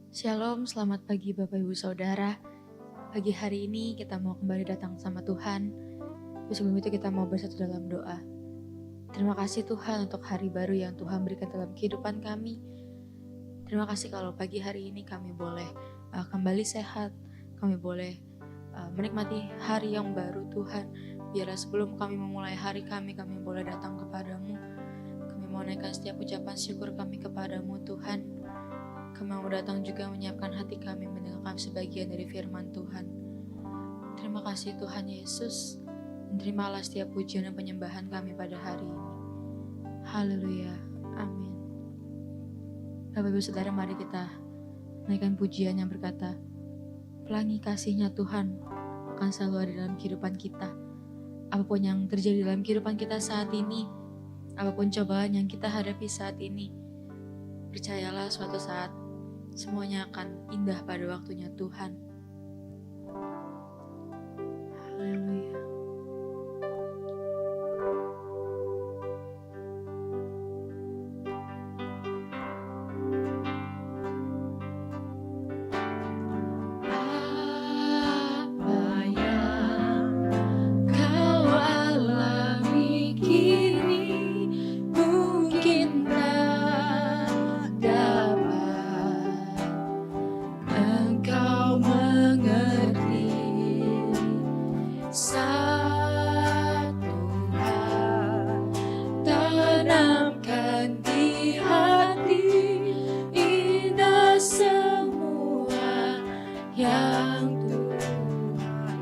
Shalom, selamat pagi Bapak Ibu Saudara. Pagi hari ini kita mau kembali datang sama Tuhan. Tapi sebelum itu kita mau bersatu dalam doa. Terima kasih Tuhan untuk hari baru yang Tuhan berikan dalam kehidupan kami. Terima kasih kalau pagi hari ini kami boleh kembali sehat. Kami boleh menikmati hari yang baru Tuhan. Biarlah sebelum kami memulai hari kami boleh datang kepadamu. Kami mau naikkan setiap ucapan syukur kami kepadamu Tuhan. Kami mau datang juga menyiapkan hati kami mendengarkan sebagian dari firman Tuhan. Terima kasih Tuhan Yesus. Terimalah setiap pujian dan penyembahan kami pada hari ini. Haleluya. Amin. Bapak Ibu Saudara, mari kita naikkan pujian yang berkata, pelangi kasih-Nya Tuhan akan selalu ada dalam kehidupan kita. Apapun yang terjadi dalam kehidupan kita saat ini, apapun cobaan yang kita hadapi saat ini, percayalah suatu saat semuanya akan indah pada waktunya Tuhan. Haleluya.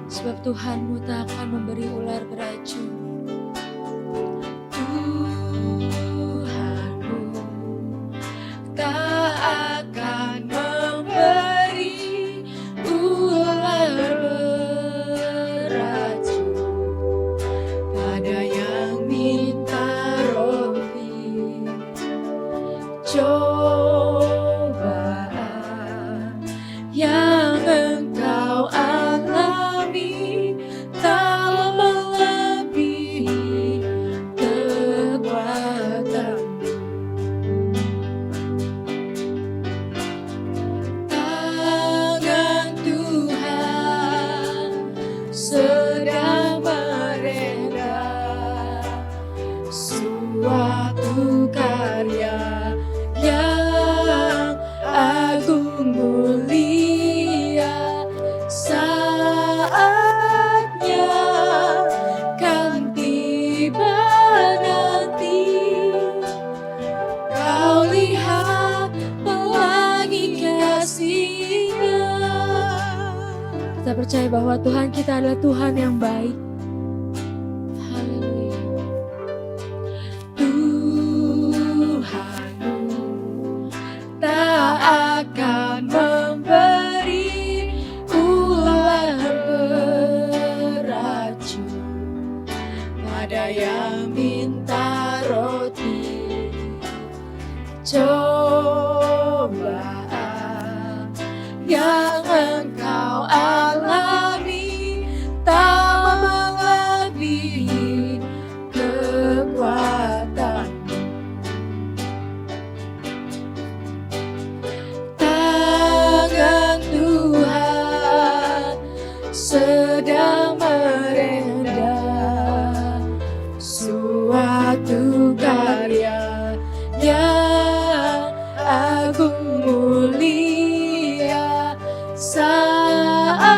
Sebab Tuhanmu tak akan memberi ular beracun. Tuhanmu tak akan memberi ular beracun pada yang minta roti. Cobaan yang engkau alami tak melebihi kekuatanmu. Tangan Tuhan sedang mereda suatu karya yang agung mulia. Saatnya kan tiba nanti, kau lihat pelangi kasih-Nya. Kita percaya bahwa Tuhan kita adalah Tuhan yang baik. Haleluya. Tuhanmu tak akan memberi ular beracun pada yang minta roti. Cobaan yang engkau alami tak melebihi kekuatanmu. Tangan Tuhan sedang mereda suatu karya yang agung mulia. Saatnya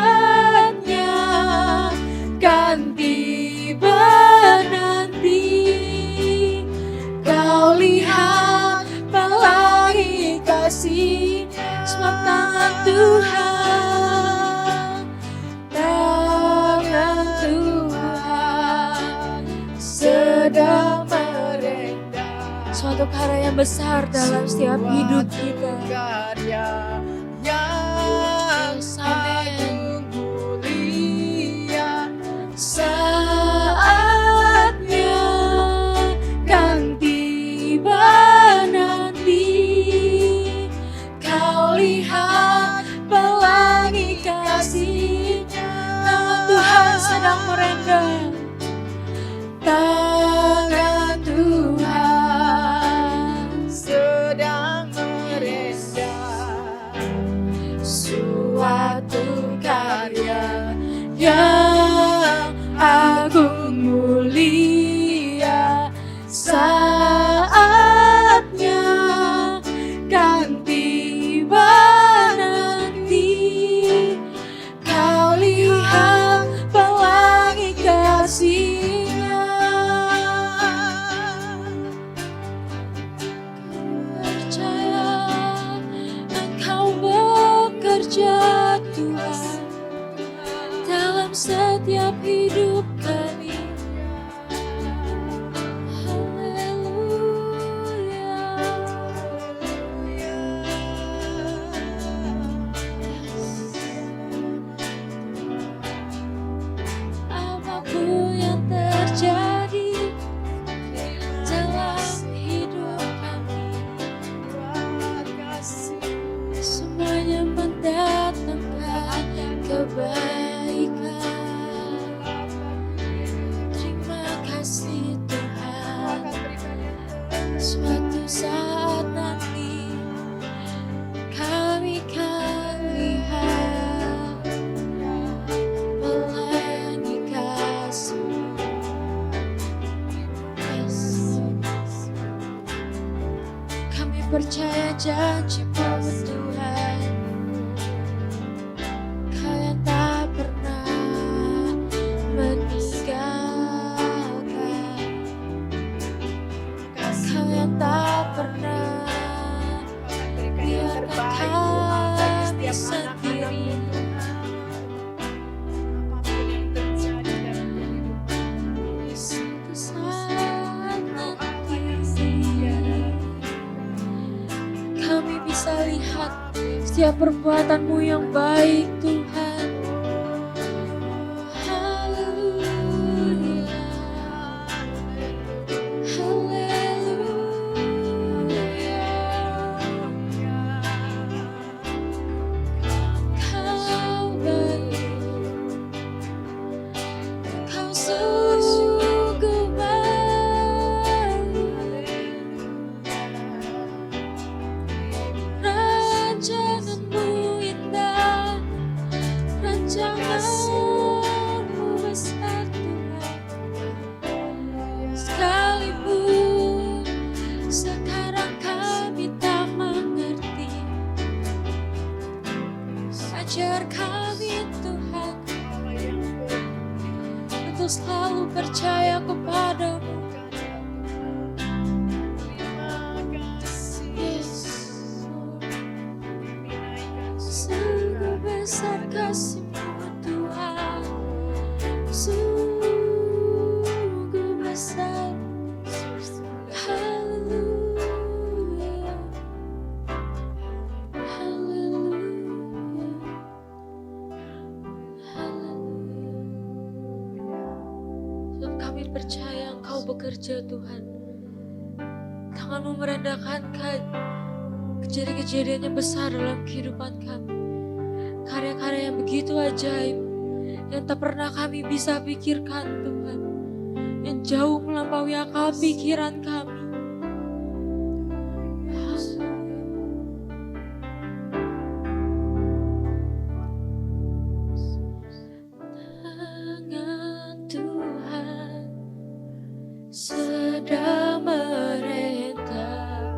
kan tiba nanti, kau lihat pelangi kasih. Sebab tangan Tuhan, tangan Tuhan sedang mereda suatu karya yang besar dalam setiap hidup kita. Karya yang agung mulia. Saatnya kan tiba nanti, kau lihat pelangi kasih-Nya. Tangan Tuhan sedang mereda. Tangan Tuhan Sedang mereda janji-Mu Tuhan, Kau yang tak pernah meninggalkan, Kau yang tak pernah biarkan kami sendiri. Suatu saat nanti kami bisa lihat setiap perbuatan-Mu yang baik Tuhan. Haleluya, haleluya. Kau baik, Kau sungguh baik. Rancangan-Mu indah, rancangan-Mu besar Tuhan. Sekalipun sekarang kami tak mengerti, ajar kami Tuhan untuk selalu percaya kepada-Mu. Yesus, sungguh besar kasih-Mu Tuhan, sungguh besar. Haleluya, haleluya, haleluya. Sebab kami percaya Engkau bekerja Tuhan. Tangan-Mu merendahkan kejadian-kejadian yang besar dalam kehidupan kami. Karya-karya yang begitu ajaib, yang tak pernah kami bisa pikirkan Tuhan, yang jauh melampaui akal pikiran kami. Tangan Tuhan sedang merentah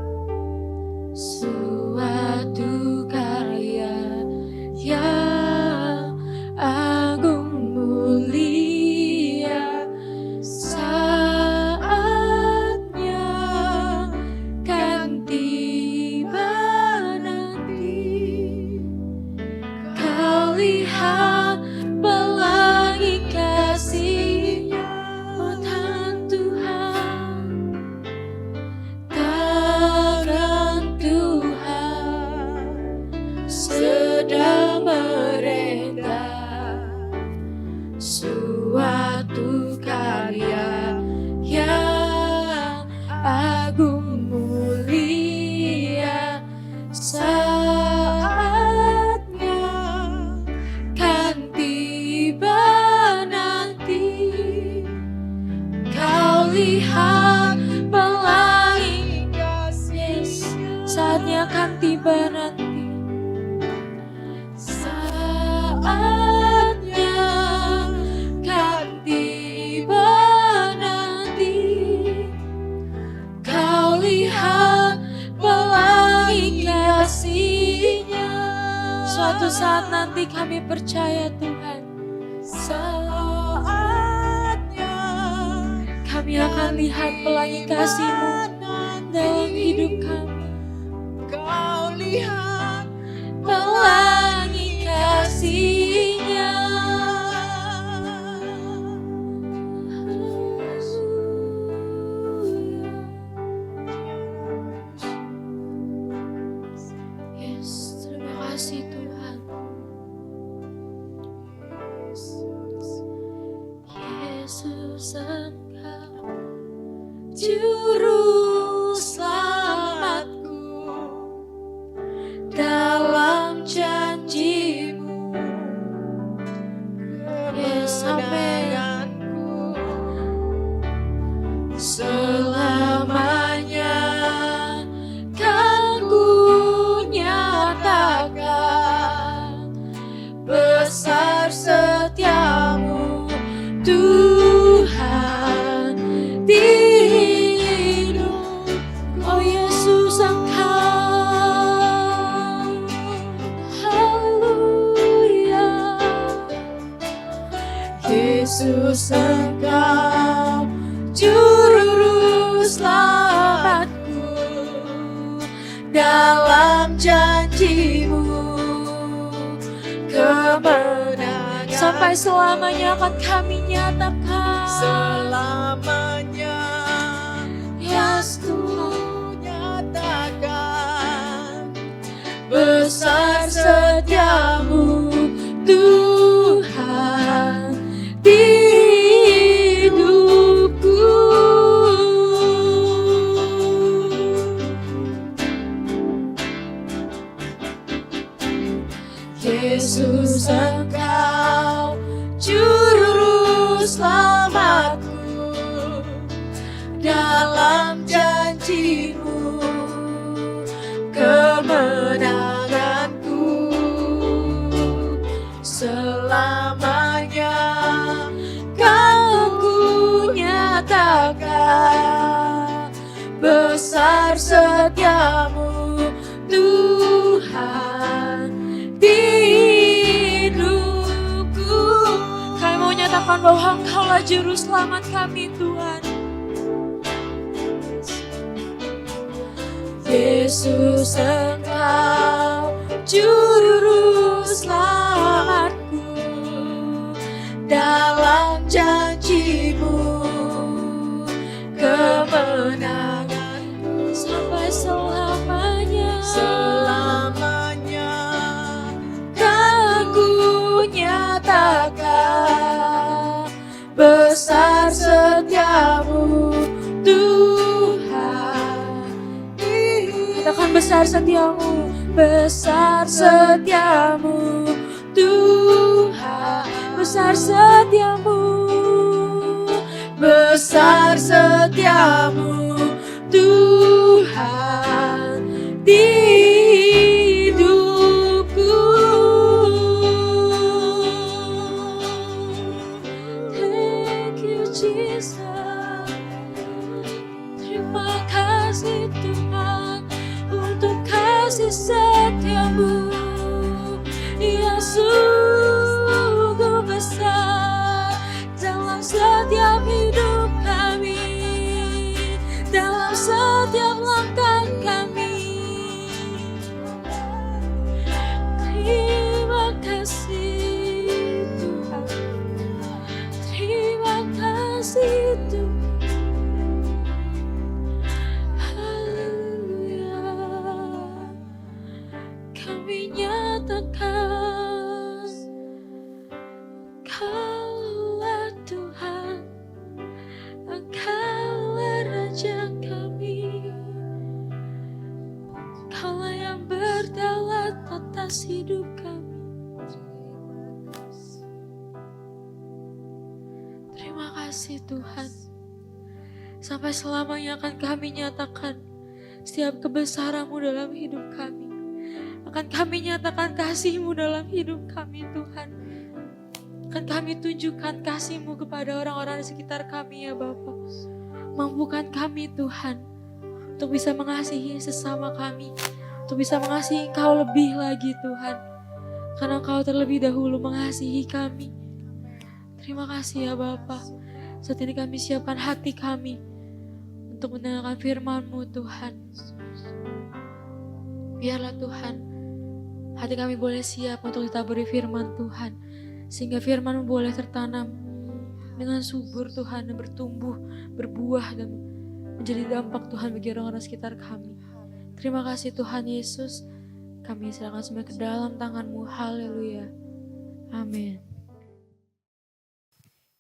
suatu karya yang agung mulia. Saatnya kan tiba nanti, Kau lihat pelangi kasih-Nya. Oh tangan Tuhan, tangan Tuhan sedang merentah suatu karya yang agung mulia. Saatnya kan tiba nanti, Kau lihat pelangi kasih-Nya. Saatnya kan tiba nanti, saatnya kan tiba nanti, Kau lihat pelangi kasih-Nya. Suatu saat nanti kami percaya Tuhan, saatnya kami akan lihat pelangi kasih-Mu dalam hidup kami. Kau lihat pelangi kasih-Nya. Yes, terima kasih Tuhan. Yesus Engkau juru selamatku, dalam janji-Mu, Yesus kemenanganku selamanya kan ku nyatakan besar setiamu Tuhan di Yesus Engkau juru selamatku, dalam janji-Mu kemenangan sampai selamanya akan kami nyatakan. Selamanya Yes ku Tuhan, nyatakan besar setiamu Tuhan di hidupku. Yesus Engkau juru selamatku, dalam janji-Mu kemenanganku. Selamanya Kau ku nyatakan besar setiamu Tuhan di hidupku. kami mau nyatakan bahwa Engkaulah juru selamat kami Tuhan. Yesus Engkau juru selamatku, dalam janji-Mu kemenanganku. Sampai selamanya, Selamanya Kau ku nyatakan besar setiamu Tuhan. katakan besar setiamu, Besar setiamu Tuhan, besar setiamu, besar setiamu Tuhan di hidupku. Thank you Jesus. Terima kasih Tuhan untuk kasih setiamu yang sungguh besar dalam setiap hidup kami, dalam setiap langkah kami. Terima kasih Tuhan, terima kasih Tuhan. Haleluya, kami nyatakan Engkaulah Tuhan, Engkaulah Raja kami, Engkaulah yang berdaulat atas hidup kami. Terima kasih Tuhan, sampai selamanya akan kami nyatakan setiap kebesaran-Mu dalam hidup kami. Akan kami nyatakan kasih-Mu dalam hidup kami Tuhan. Akan kami tunjukkan kasih-Mu kepada orang-orang di sekitar kami ya Bapa. Mampukan kami Tuhan untuk bisa mengasihi sesama kami, untuk bisa mengasihi Engkau lebih lagi Tuhan. Karena Engkau terlebih dahulu mengasihi kami. Terima kasih ya Bapa. Saat ini kami siapkan hati kami untuk mendengarkan firman-Mu Tuhan. Biarlah Tuhan, hati kami boleh siap untuk ditaburi firman Tuhan. Sehingga firman-Mu boleh tertanam dengan subur Tuhan, dan bertumbuh, berbuah, dan menjadi dampak Tuhan bagi orang-orang sekitar kami. Terima kasih Tuhan Yesus. Kami serahkan semua ke dalam tangan-Mu. Haleluya. Amin.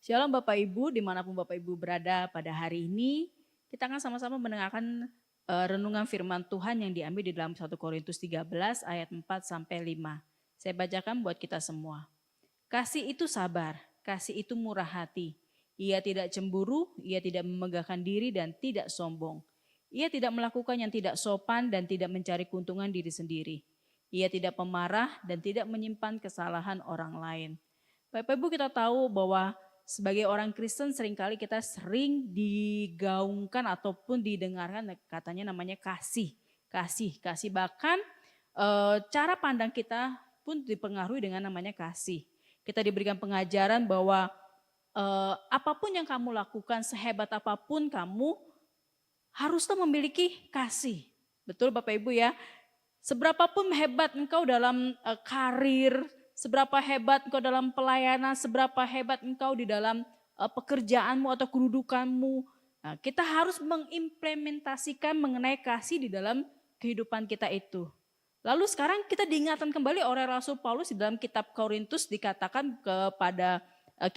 Shalom Bapak Ibu, dimanapun Bapak Ibu berada pada hari ini, kita akan sama-sama mendengarkan renungan firman Tuhan yang diambil di dalam 1 Korintus 13 ayat 4 sampai 5. Saya bacakan buat kita semua. Kasih itu sabar, kasih itu murah hati. Ia tidak cemburu, ia tidak memegahkan diri dan tidak sombong. Ia tidak melakukan yang tidak sopan dan tidak mencari keuntungan diri sendiri. Ia tidak pemarah dan tidak menyimpan kesalahan orang lain. Bapak Ibu, kita tahu bahwa sebagai orang Kristen seringkali kita sering digaungkan ataupun didengarkan katanya namanya kasih. Bahkan cara pandang kita pun dipengaruhi dengan namanya kasih. Kita diberikan pengajaran bahwa apapun yang kamu lakukan, sehebat apapun kamu, haruslah memiliki kasih. Betul Bapak Ibu ya? Seberapapun hebat engkau dalam karir, seberapa hebat engkau dalam pelayanan, seberapa hebat engkau di dalam pekerjaanmu atau kedudukanmu. Nah, kita harus mengimplementasikan mengenai kasih di dalam kehidupan kita itu. Lalu sekarang kita diingatkan kembali oleh Rasul Paulus di dalam kitab Korintus, dikatakan kepada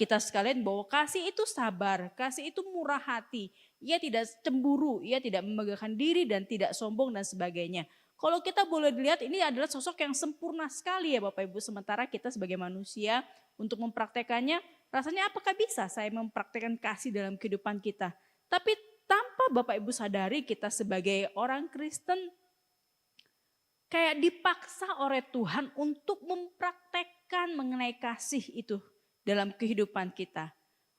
kita sekalian bahwa kasih itu sabar, kasih itu murah hati. Ia tidak cemburu, ia tidak memegahkan diri dan tidak sombong dan sebagainya. Kalau kita boleh dilihat ini adalah sosok yang sempurna sekali ya Bapak Ibu. Sementara kita sebagai manusia untuk mempraktekannya, rasanya apakah bisa saya mempraktekkan kasih dalam kehidupan kita. Tapi tanpa Bapak Ibu sadari kita sebagai orang Kristen kayak dipaksa oleh Tuhan untuk mempraktekkan mengenai kasih itu dalam kehidupan kita.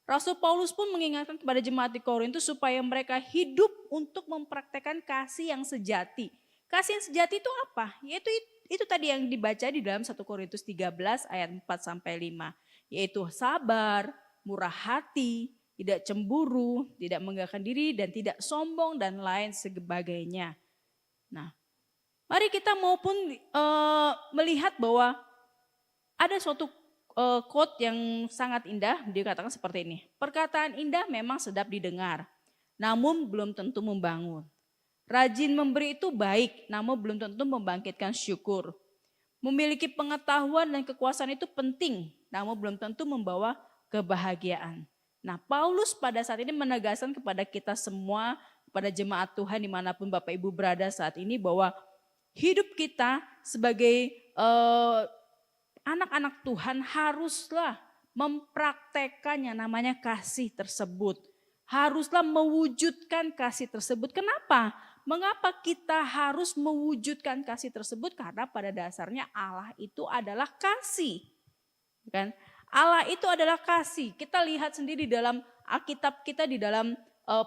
Rasul Paulus pun mengingatkan kepada jemaat di Korintus supaya mereka hidup untuk mempraktekkan kasih yang sejati. Kasih yang sejati itu apa? Yaitu itu tadi yang dibaca di dalam 1 Korintus 13 ayat 4 sampai 5. Yaitu sabar, murah hati, tidak cemburu, tidak menggagahkan diri dan tidak sombong dan lain sebagainya. Nah, mari kita maupun melihat bahwa ada suatu quote yang sangat indah, dikatakan seperti ini. Perkataan indah memang sedap didengar, namun belum tentu membangun. Rajin memberi itu baik, namun belum tentu membangkitkan syukur. Memiliki pengetahuan dan kekuasaan itu penting, namun belum tentu membawa kebahagiaan. Nah, Paulus pada saat ini menegaskan kepada kita semua, kepada jemaat Tuhan dimanapun Bapak Ibu berada saat ini, bahwa hidup kita sebagai anak-anak Tuhan haruslah mempraktekannya namanya kasih tersebut. Haruslah mewujudkan kasih tersebut. Kenapa? Mengapa kita harus mewujudkan kasih tersebut? Karena pada dasarnya Allah itu adalah kasih. Kan? Allah itu adalah kasih. Kita lihat sendiri dalam Alkitab kita di dalam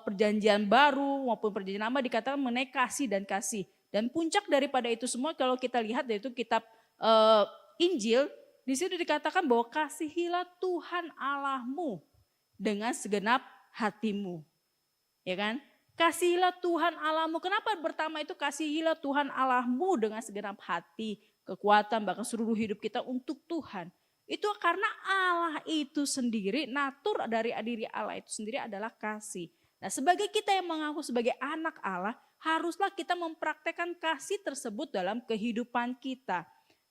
perjanjian baru maupun perjanjian lama dikatakan mengenai kasih dan kasih. Dan puncak daripada itu semua kalau kita lihat yaitu kitab Injil, di situ dikatakan bahwa kasihilah Tuhan Allahmu dengan segenap hatimu. Ya kan? Kasihilah Tuhan Allahmu. Kenapa pertama itu kasihilah Tuhan Allahmu dengan segenap hati, kekuatan, bahkan seluruh hidup kita untuk Tuhan. Itu karena Allah itu sendiri, natur dari diri Allah itu sendiri adalah kasih. Nah, sebagai kita yang mengaku sebagai anak Allah, haruslah kita mempraktekkan kasih tersebut dalam kehidupan kita.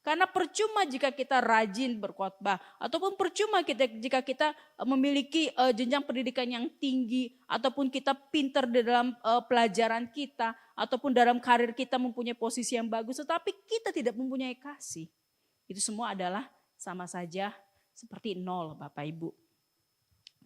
Karena percuma jika kita rajin berkhotbah ataupun percuma jika kita memiliki jenjang pendidikan yang tinggi ataupun kita pintar di dalam pelajaran kita ataupun dalam karir kita mempunyai posisi yang bagus tetapi kita tidak mempunyai kasih. Itu semua adalah sama saja seperti nol Bapak Ibu.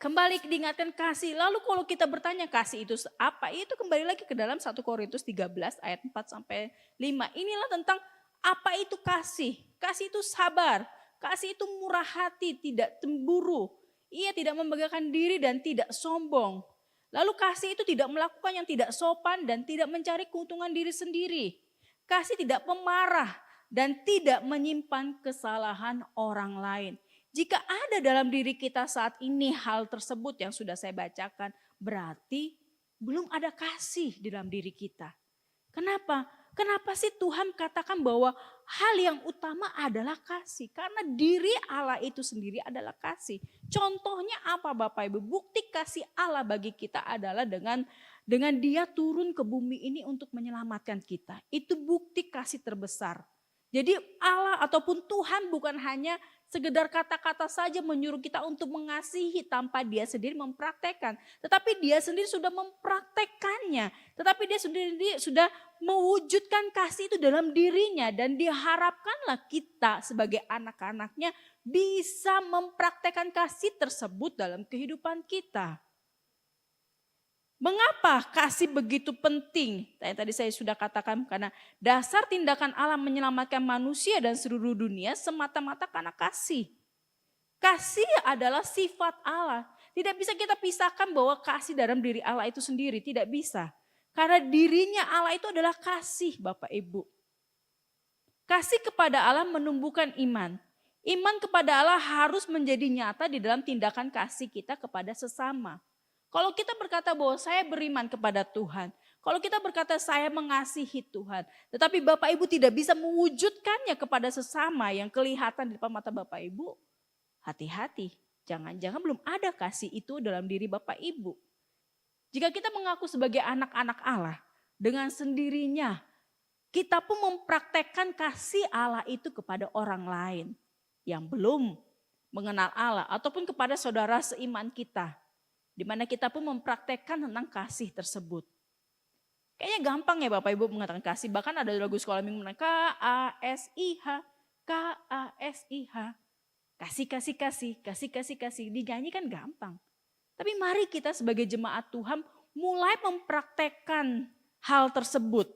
Kembali diingatkan kasih. Lalu kalau kita bertanya kasih itu apa? Itu kembali lagi ke dalam 1 Korintus 13 ayat 4 sampai 5. Inilah tentang apa itu kasih? Kasih itu sabar, kasih itu murah hati, tidak cemburu. Ia tidak membanggakan diri dan tidak sombong. Lalu kasih itu tidak melakukan yang tidak sopan dan tidak mencari keuntungan diri sendiri. Kasih tidak pemarah dan tidak menyimpan kesalahan orang lain. Jika ada dalam diri kita saat ini hal tersebut yang sudah saya bacakan, berarti belum ada kasih di dalam diri kita. Kenapa? Kenapa sih Tuhan katakan bahwa hal yang utama adalah kasih? Karena diri Allah itu sendiri adalah kasih. Contohnya apa Bapak Ibu? Bukti kasih Allah bagi kita adalah dengan dia turun ke bumi ini untuk menyelamatkan kita. Itu bukti kasih terbesar. Jadi Allah ataupun Tuhan bukan hanya sekedar kata-kata saja menyuruh kita untuk mengasihi tanpa dia sendiri mempraktekkan. Tetapi dia sendiri sudah mempraktekkannya. Tetapi dia sendiri sudah mewujudkan kasih itu dalam dirinya. Dan diharapkanlah kita sebagai anak-anaknya bisa mempraktekkan kasih tersebut dalam kehidupan kita. Mengapa kasih begitu penting? Tadi saya sudah katakan karena dasar tindakan Allah menyelamatkan manusia dan seluruh dunia semata-mata karena kasih. Kasih adalah sifat Allah. Tidak bisa kita pisahkan bahwa kasih dalam diri Allah itu sendiri. Tidak bisa. Karena dirinya Allah itu adalah kasih Bapak Ibu. Kasih kepada Allah menumbuhkan iman. Iman kepada Allah harus menjadi nyata di dalam tindakan kasih kita kepada sesama. Kalau kita berkata bahwa saya beriman kepada Tuhan, kalau kita berkata saya mengasihi Tuhan, tetapi Bapak Ibu tidak bisa mewujudkannya kepada sesama yang kelihatan di depan mata Bapak Ibu, hati-hati. Jangan-jangan belum ada kasih itu dalam diri Bapak Ibu. Jika kita mengaku sebagai anak-anak Allah, dengan sendirinya kita pun mempraktekkan kasih Allah itu kepada orang lain yang belum mengenal Allah ataupun kepada saudara seiman kita. Di mana kita pun mempraktekkan tentang kasih tersebut. Kayaknya gampang ya Bapak Ibu mengatakan kasih. Bahkan ada lagu sekolah minggu K-A-S-I-H, K-A-S-I-H. Kasih, kasih, kasih, kasih, kasih, kasih. Dinyanyi kan gampang. Tapi mari kita sebagai jemaat Tuhan mulai mempraktekkan hal tersebut.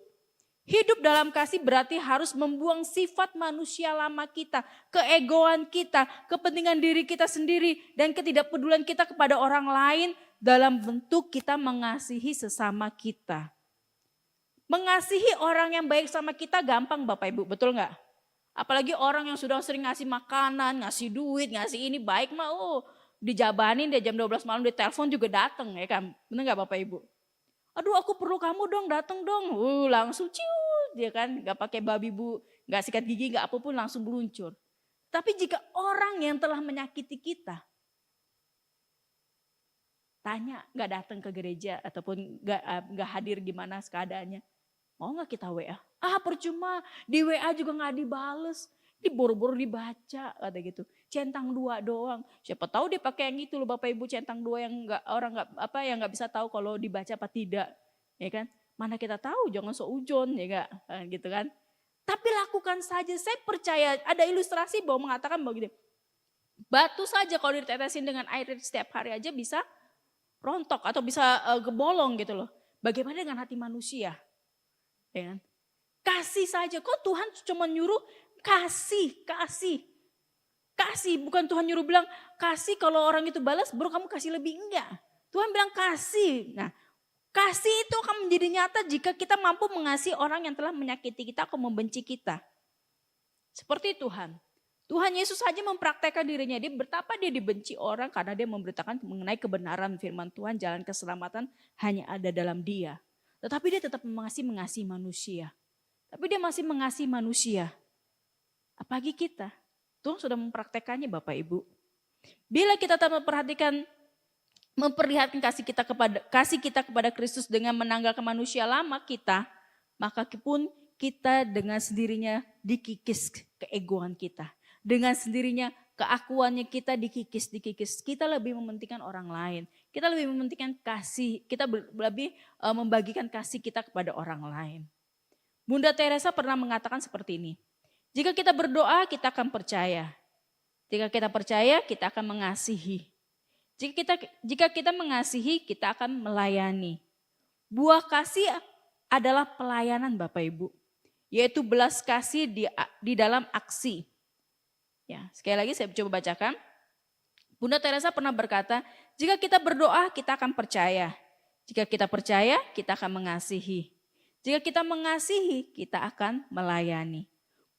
Hidup dalam kasih berarti harus membuang sifat manusia lama kita, keegoan kita, kepentingan diri kita sendiri, dan ketidakpedulian kita kepada orang lain dalam bentuk kita mengasihi sesama kita. Mengasihi orang yang baik sama kita gampang Bapak Ibu, betul nggak? Apalagi orang yang sudah sering ngasih makanan, ngasih duit, ngasih ini baik mah dijabanin dia jam 12 malam di telepon juga datang ya kan. Benar nggak Bapak Ibu? Aduh aku perlu kamu dong, datang dong. Langsung ciut dia kan, nggak pakai babi bu, nggak sikat gigi, nggak apapun langsung meluncur. Tapi jika orang yang telah menyakiti kita, tanya nggak datang ke gereja ataupun nggak hadir gimana keadaannya, mau nggak kita WA? Percuma, di WA juga nggak dibales, diburu-buru dibaca kata gitu. Centang 2 doang. Siapa tahu dia pakai yang itu loh Bapak Ibu, centang 2 yang nggak bisa tahu kalau dibaca apa tidak, ya kan? Mana kita tahu, jangan seujon ya enggak, gitu kan? Tapi lakukan saja. Saya percaya ada ilustrasi bahwa mengatakan begini. Batu saja kalau ditetesin dengan air setiap hari aja bisa rontok atau bisa gebolong gitu loh. Bagaimana dengan hati manusia? Ya kan? Kasih saja. Kok Tuhan cuma nyuruh kasih. Kasih, bukan Tuhan nyuruh bilang kasih kalau orang itu balas baru kamu kasih lebih, enggak. Tuhan bilang kasih. Nah, kasih itu akan menjadi nyata jika kita mampu mengasihi orang yang telah menyakiti kita atau membenci kita. Seperti Tuhan. Tuhan Yesus saja mempraktekkan dirinya. Betapa dia dibenci orang karena dia memberitakan mengenai kebenaran firman Tuhan, jalan keselamatan hanya ada dalam dia. Tetapi dia tetap mengasihi manusia. Tapi dia masih mengasihi manusia. Apalagi kita. Tuhan sudah mempraktekannya Bapak Ibu. Bila kita tak memperlihatkan kasih kita kepada Kristus dengan menanggalkan manusia lama kita, maka pun kita dengan sendirinya dikikis keegoan kita. Dengan sendirinya keakuannya kita dikikis. Kita lebih mementingkan orang lain. Kita lebih mementingkan kasih. Kita lebih membagikan kasih kita kepada orang lain. Bunda Teresa pernah mengatakan seperti ini. Jika kita berdoa, kita akan percaya. Jika kita percaya, kita akan mengasihi. Jika kita mengasihi, kita akan melayani. Buah kasih adalah pelayanan Bapak Ibu. Yaitu belas kasih di dalam aksi. Ya, sekali lagi saya coba bacakan. Bunda Teresa pernah berkata, jika kita berdoa, kita akan percaya. Jika kita percaya, kita akan mengasihi. Jika kita mengasihi, kita akan melayani.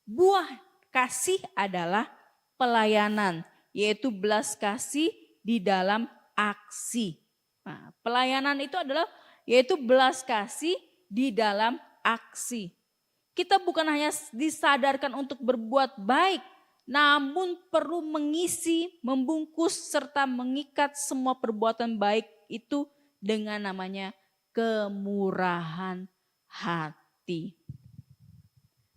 Buah kasih adalah pelayanan, yaitu belas kasih di dalam aksi. Nah, pelayanan itu adalah yaitu belas kasih di dalam aksi. Kita bukan hanya disadarkan untuk berbuat baik, namun perlu mengisi, membungkus, serta mengikat semua perbuatan baik itu dengan namanya kemurahan hati.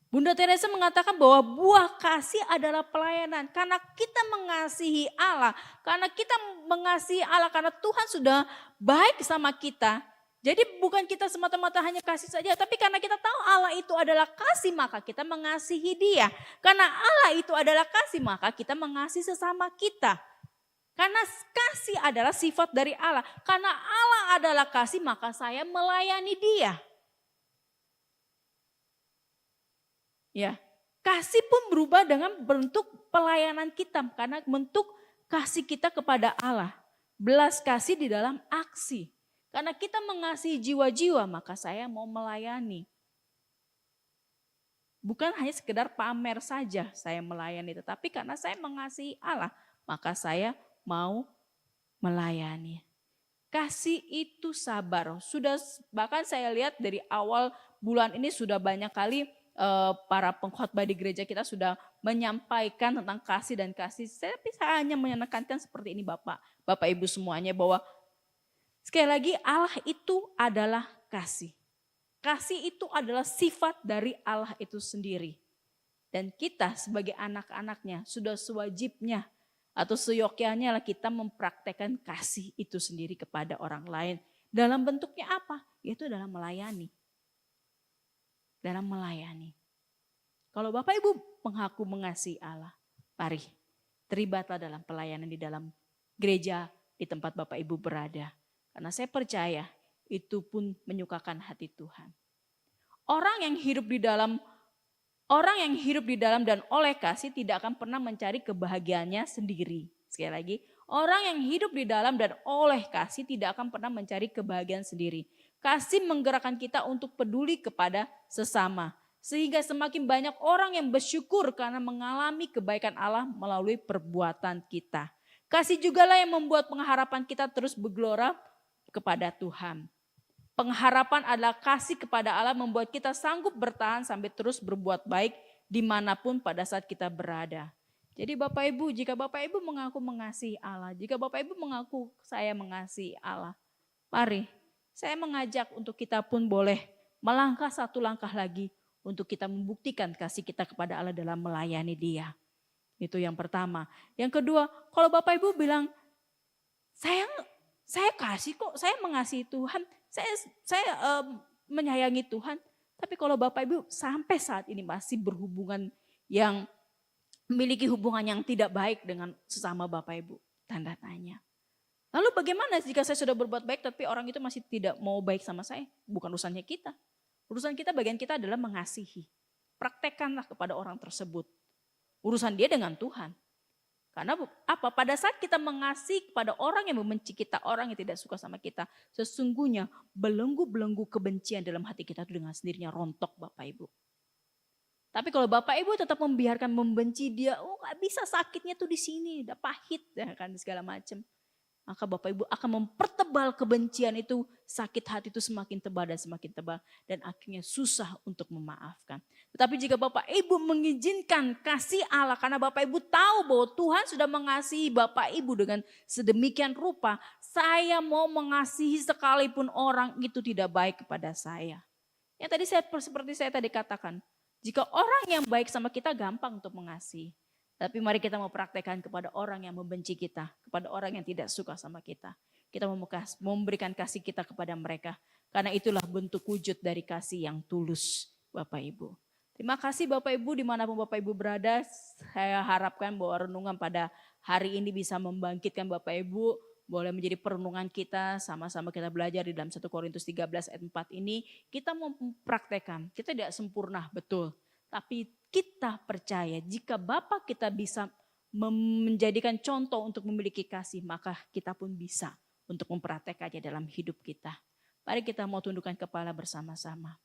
Bunda Teresa mengatakan bahwa buah kasih adalah pelayanan. Karena kita mengasihi Allah. Karena kita mengasihi Allah. Karena Tuhan sudah baik sama kita. Jadi bukan kita semata-mata hanya kasih saja. Tapi karena kita tahu Allah itu adalah kasih. Maka kita mengasihi dia. Karena Allah itu adalah kasih. Maka kita mengasihi sesama kita. Karena kasih adalah sifat dari Allah. Karena Allah adalah kasih. Maka saya melayani dia. Ya, kasih pun berubah dengan bentuk pelayanan kita karena bentuk kasih kita kepada Allah. Belas kasih di dalam aksi. Karena kita mengasihi jiwa-jiwa maka saya mau melayani. Bukan hanya sekedar pamer saja saya melayani, tetapi karena saya mengasihi Allah, maka saya mau melayani. Kasih itu sabar. Sudah bahkan saya lihat dari awal bulan ini sudah banyak kali para pengkhotbah di gereja kita sudah menyampaikan tentang kasih dan kasih. Tapi saya hanya menekankan seperti ini Bapak Ibu semuanya, bahwa sekali lagi Allah itu adalah kasih. Kasih itu adalah sifat dari Allah itu sendiri. Dan kita sebagai anak-anaknya sudah sewajibnya atau seyogyanya lah kita mempraktekkan kasih itu sendiri kepada orang lain. Dalam bentuknya apa? Yaitu dalam melayani. Dalam melayani. Kalau Bapak Ibu mengaku mengasihi Allah, mari terlibatlah dalam pelayanan di dalam gereja di tempat Bapak Ibu berada. Karena saya percaya itu pun menyukakan hati Tuhan. Orang yang hidup di dalam dan oleh kasih tidak akan pernah mencari kebahagiaannya sendiri. Sekali lagi, orang yang hidup di dalam dan oleh kasih tidak akan pernah mencari kebahagiaan sendiri. Kasih menggerakkan kita untuk peduli kepada sesama. Sehingga semakin banyak orang yang bersyukur karena mengalami kebaikan Allah melalui perbuatan kita. Kasih jugalah yang membuat pengharapan kita terus bergelora kepada Tuhan. Pengharapan adalah kasih kepada Allah membuat kita sanggup bertahan sampai terus berbuat baik dimanapun pada saat kita berada. Jadi Bapak Ibu, jika Bapak Ibu mengaku mengasihi Allah, jika Bapak Ibu mengaku saya mengasihi Allah, mari saya mengajak untuk kita pun boleh melangkah satu langkah lagi untuk kita membuktikan kasih kita kepada Allah dalam melayani Dia. Itu yang pertama. Yang kedua, kalau Bapak Ibu bilang, saya kasih kok, saya mengasihi Tuhan, saya menyayangi Tuhan. Tapi kalau Bapak Ibu sampai saat ini masih berhubungan yang memiliki hubungan yang tidak baik dengan sesama Bapak Ibu, tanda tanya. Lalu bagaimana jika saya sudah berbuat baik tapi orang itu masih tidak mau baik sama saya? Bukan urusannya kita. Urusan kita, bagian kita adalah mengasihi. Praktekkanlah kepada orang tersebut. Urusan dia dengan Tuhan. Karena apa? Pada saat kita mengasihi kepada orang yang membenci kita, orang yang tidak suka sama kita, sesungguhnya belenggu-belenggu kebencian dalam hati kita itu dengan sendirinya rontok Bapak Ibu. Tapi kalau Bapak Ibu tetap membiarkan membenci dia, gak bisa, sakitnya tuh di sini, udah pahit ya kan segala macam. Maka Bapak Ibu akan mempertebal kebencian itu, sakit hati itu semakin tebal dan semakin tebal. Dan akhirnya susah untuk memaafkan. Tetapi jika Bapak Ibu mengizinkan kasih Allah, karena Bapak Ibu tahu bahwa Tuhan sudah mengasihi Bapak Ibu dengan sedemikian rupa. Saya mau mengasihi sekalipun orang itu tidak baik kepada saya. Yang tadi seperti saya tadi katakan, jika orang yang baik sama kita gampang untuk mengasihi. Tapi mari kita mau praktekkan kepada orang yang membenci kita, kepada orang yang tidak suka sama kita. Kita mau memberikan kasih kita kepada mereka. Karena itulah bentuk wujud dari kasih yang tulus Bapak Ibu. Terima kasih Bapak Ibu dimanapun Bapak Ibu berada. Saya harapkan bahwa renungan pada hari ini bisa membangkitkan Bapak Ibu. Boleh menjadi perenungan kita, sama-sama kita belajar di dalam 1 Korintus 13 ayat 4 ini. Kita mau mempraktekkan, kita tidak sempurna betul. Tapi kita percaya jika Bapa kita bisa menjadikan contoh untuk memiliki kasih, maka kita pun bisa untuk mempraktekannya dalam hidup kita. Mari kita mau tundukkan kepala bersama-sama.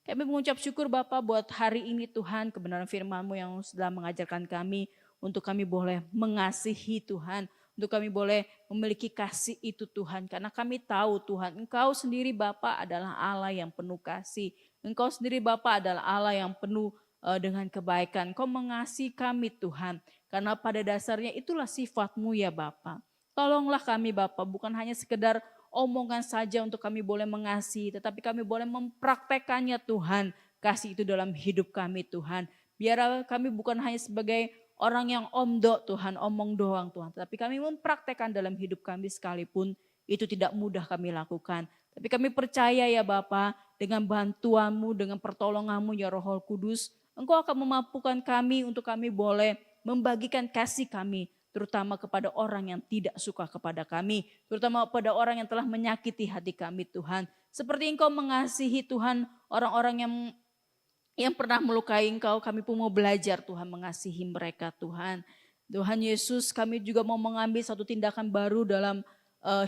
Kami mengucap syukur Bapa buat hari ini Tuhan, kebenaran firman-Mu yang sudah mengajarkan kami untuk kami boleh mengasihi Tuhan. Untuk kami boleh memiliki kasih itu Tuhan. Karena kami tahu Tuhan, Engkau sendiri Bapa adalah Allah yang penuh kasih. Engkau sendiri Bapa adalah Allah yang penuh dengan kebaikan. Engkau mengasihi kami Tuhan. Karena pada dasarnya itulah sifat-Mu ya Bapa. Tolonglah kami Bapa, bukan hanya sekedar omongan saja untuk kami boleh mengasihi. Tetapi kami boleh mempraktekannya Tuhan. Kasih itu dalam hidup kami Tuhan. Biar kami bukan hanya sebagai orang yang omdo Tuhan, omong doang Tuhan. Tetapi kami mempraktekkan dalam hidup kami sekalipun itu tidak mudah kami lakukan. Tapi kami percaya ya Bapa, dengan bantuan-Mu, dengan pertolongan-Mu ya Roh Kudus, Engkau akan memampukan kami untuk kami boleh membagikan kasih kami. Terutama kepada orang yang tidak suka kepada kami. Terutama kepada orang yang telah menyakiti hati kami Tuhan. Seperti Engkau mengasihi Tuhan orang-orang yang pernah melukai Engkau, kami pun mau belajar Tuhan mengasihi mereka Tuhan. Tuhan Yesus, kami juga mau mengambil satu tindakan baru dalam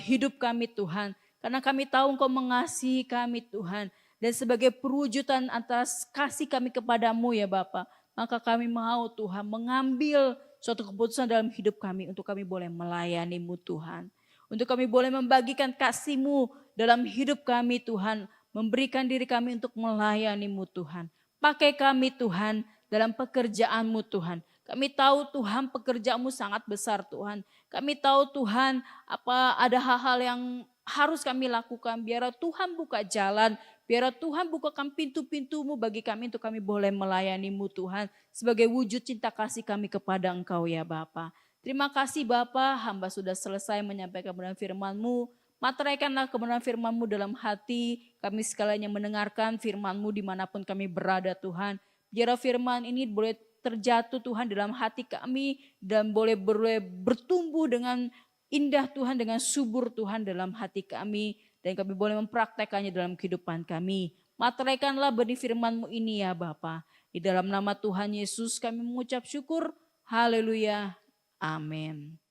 hidup kami Tuhan. Karena kami tahu Engkau mengasihi kami Tuhan. Dan sebagai perwujudan atas kasih kami kepadamu ya Bapa, maka kami mau Tuhan mengambil suatu keputusan dalam hidup kami untuk kami boleh melayani-Mu Tuhan. Untuk kami boleh membagikan kasih-Mu dalam hidup kami Tuhan. Memberikan diri kami untuk melayani-Mu Tuhan. Pakai kami Tuhan dalam pekerjaan-Mu Tuhan. Kami tahu Tuhan pekerjaan-Mu sangat besar Tuhan. Kami tahu Tuhan ada hal-hal yang harus kami lakukan. Biar Tuhan buka jalan. Biar Tuhan bukakan pintu-pintu-Mu bagi kami untuk kami boleh melayani-Mu Tuhan. Sebagai wujud cinta kasih kami kepada Engkau ya Bapa. Terima kasih Bapa, hamba sudah selesai menyampaikan kebenaran firman-Mu. Materaikanlah kebenaran firman-Mu dalam hati. Kami sekalian yang mendengarkan firman-Mu dimanapun kami berada Tuhan. Biar firman ini boleh terjatuh Tuhan dalam hati kami. Dan boleh bertumbuh dengan indah Tuhan, dengan subur Tuhan dalam hati kami. Dan kami boleh mempraktekannya dalam kehidupan kami. Materaikanlah benih firman-Mu ini ya Bapa. Di dalam nama Tuhan Yesus kami mengucap syukur. Haleluya. Amin.